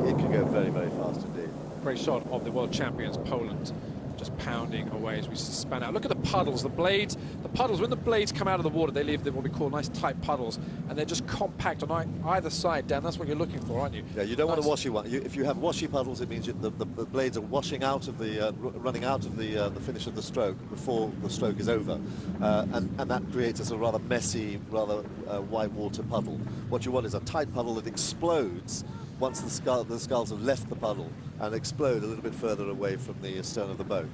it can go very, very fast indeed. Great shot of the world champions, Poland, just pounding away as we span out. Look at the puddles, the blades, the puddles. When the blades come out of the water, they leave what we call nice tight puddles, and they're just compact on either side, Dan. That's what you're looking for, aren't you? Yeah, you don't want a washy one. If you have washy puddles, it means the blades are washing out of the, running out of the finish of the stroke before the stroke is over, and that creates a sort of rather messy, rather white water puddle. What you want is a tight puddle that explodes once the sculls have left the puddle and explode a little bit further away from the stern of the boat.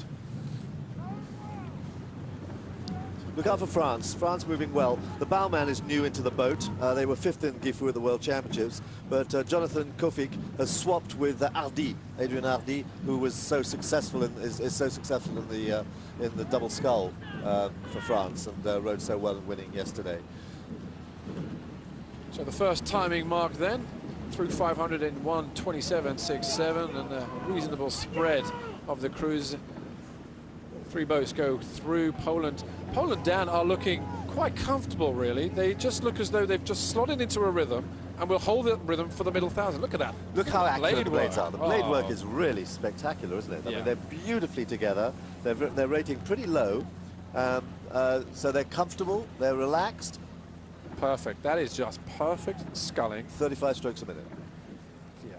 Look out for France. France moving well. The bowman is new into the boat. They were 5th in Gifu at the World Championships, but Jonathan Kofik has swapped with Adrien Hardy, who was so successful is so successful in the double scull for France, and rode so well in winning yesterday. So the first timing mark then, through 500 in 1:27.67, and a reasonable spread of the cruise. 3 boats go through Poland. Poland, Dan, are looking quite comfortable, really. They just look as though they've just slotted into a rhythm and will hold that rhythm for the middle thousand. Look at that. Look how accurate the blades are. The blade work Oh. is really spectacular, isn't it? I Yeah. mean, they're beautifully together. They're rating pretty low, so they're comfortable, they're relaxed. Perfect. That is just perfect sculling. 35 strokes a minute. Yeah.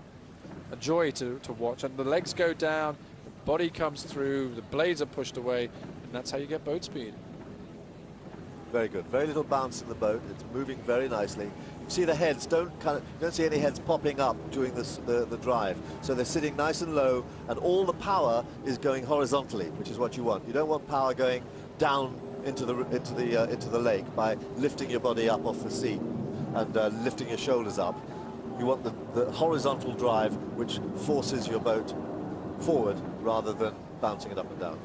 A joy to watch. And the legs go down, the body comes through, the blades are pushed away, and that's how you get boat speed. Very good. Very little bounce in the boat. It's moving very nicely. You see the heads don't see any heads popping up during the drive. So they're sitting nice and low, and all the power is going horizontally, which is what you want. You don't want power going down into the lake by lifting your body up off the seat and lifting your shoulders up. You want the horizontal drive, which forces your boat forward rather than bouncing it up and down.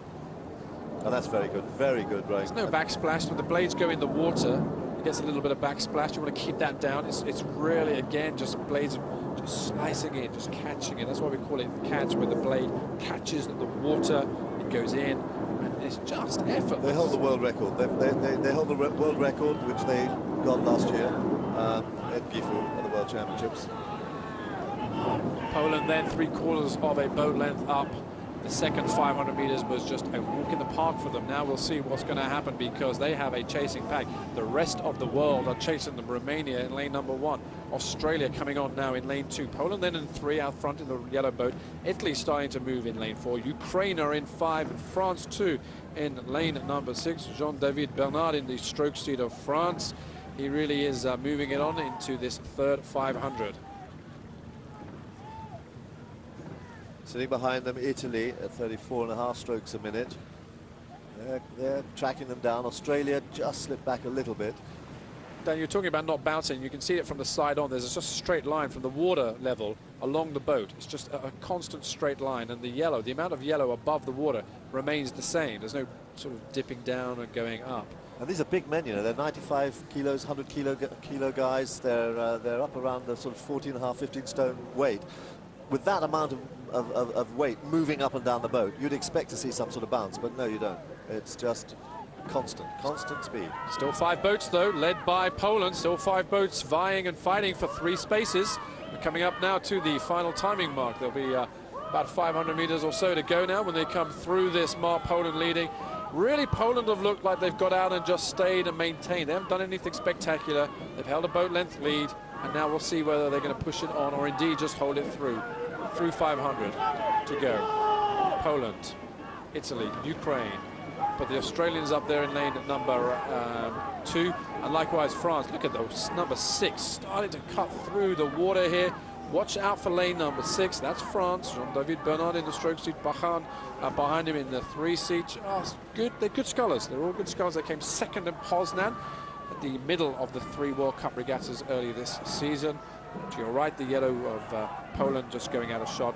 And that's very good, right? There's no backsplash. When the blades go in the water, it gets a little bit of backsplash. You want to keep that down. It's really, again, just blades just slicing in, just catching it. That's why we call it catch, where the blade catches the water, it goes in, and it's just effortless. They hold the world record. They hold the world record, which they got last year at Gifu at the World Championships. Poland then 3/4 of a boat length up. The second 500 meters was just a walk in the park for them. Now we'll see what's going to happen, because they have a chasing pack. The rest of the world are chasing them. Romania in lane number 1. Australia coming on now in lane 2. Poland then in 3 out front in the yellow boat. Italy starting to move in lane 4. Ukraine are in 5, and France 2 in lane number 6. Jean-David Bernard in the stroke seat of France. He really is moving it on into this third 500. Sitting behind them, Italy at 34.5 strokes a minute. They're tracking them down. Australia just slipped back a little bit. Dan, you're talking about not bouncing. You can see it from the side on. There's just a straight line from the water level along the boat. It's just a constant straight line, and the amount of yellow above the water remains the same. There's no sort of dipping down and going up. And these are big men, you know. They're 95 kilos, 100 kilo guys. They're up around the sort of 14.5, 15 stone weight. With that amount of weight moving up and down the boat, you'd expect to see some sort of bounce, but no, you don't. It's just constant speed. Still 5 boats, though, led by Poland. Still 5 boats vying and fighting for 3 spaces. We're coming up now to the final timing mark. There'll be about 500 meters or so to go now when they come through this mark. Poland leading. Really, Poland have looked like they've got out and just stayed and maintained. They haven't done anything spectacular. They've held a boat length lead, and now we'll see whether they're going to push it on or indeed just hold it through 500 to go. Poland, Italy, Ukraine, but the Australians up there in lane number 2, and likewise France. Look at those, number 6 starting to cut through the water here. Watch out for lane number 6. That's France. Jean-David Bernard in the stroke seat, behind him in the 3 seat. Oh, good. They're good scullers. They're all good scullers. They came second in Poznan at the middle of the 3 World Cup regattas early this season. To your right, the yellow of Poland just going out of shot.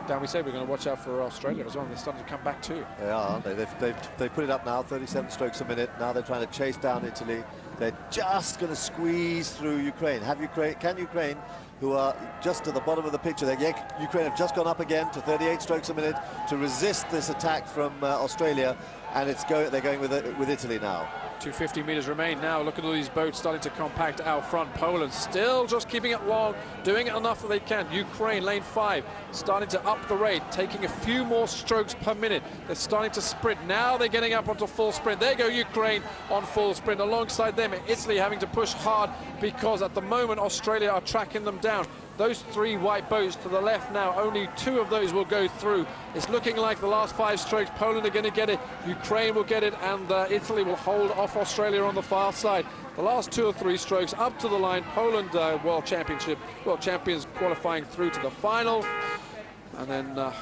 Dan, we said we're going to watch out for Australia as well. They're starting to come back too. They are, aren't they? They've put it up now, 37 strokes a minute. Now they're trying to chase down Italy. They're just going to squeeze through Ukraine. Can Ukraine who are just to the bottom of the picture there. Ukraine have just gone up again to 38 strokes a minute to resist this attack from Australia, and they're going with Italy now. 250 meters remain now. Look at all these boats starting to compact out front. Poland still just keeping it long, doing it enough that they can. Ukraine, lane 5, starting to up the rate, taking a few more strokes per minute. They're starting to sprint. Now they're getting up onto full sprint. There go Ukraine on full sprint. Alongside them, Italy having to push hard because at the moment Australia are tracking them down. Those 3 white boats to the left now, only 2 of those will go through. It's looking like the last 5 strokes, Poland are going to get it, Ukraine will get it, and Italy will hold off Australia on the far side. The last 2 or 3 strokes up to the line. Poland, world champions qualifying through to the final. And then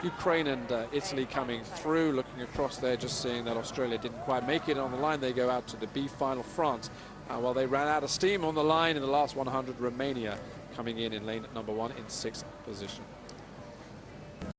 Ukraine and Italy coming through. Looking across there, just seeing that Australia didn't quite make it on the line. They go out to the B final. France, well, they ran out of steam on the line in the last 100. Romania coming in lane number 1 in 6th position.